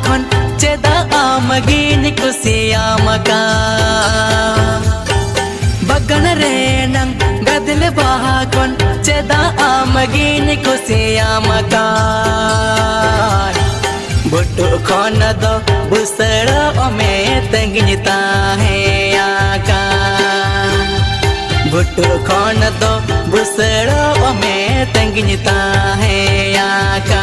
खन चेदा आमगिन कुसियामका बगन रे नंग गदल बाखन चेदा आमगिन कुसियामका बुटु खन दो बुसड़ ओमे तंगिता है आका बुटु खन दो बुसड़ ओमे तंगिता है आका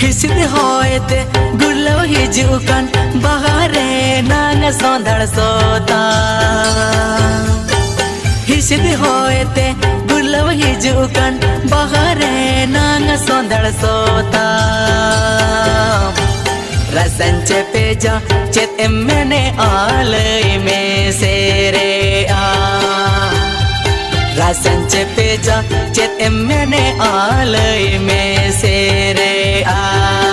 हिसिद होते गुल्लो हिजुकन बहारे नांग सौंदड़ सोता हिसिद होते गुल्लो हिजुकन बहारे नांग सौंदड़ सोता रसन चेपे जा चेत एमने आलय में सेरे आ रसन चेपे जा चेत एमने आलय में सेरे आ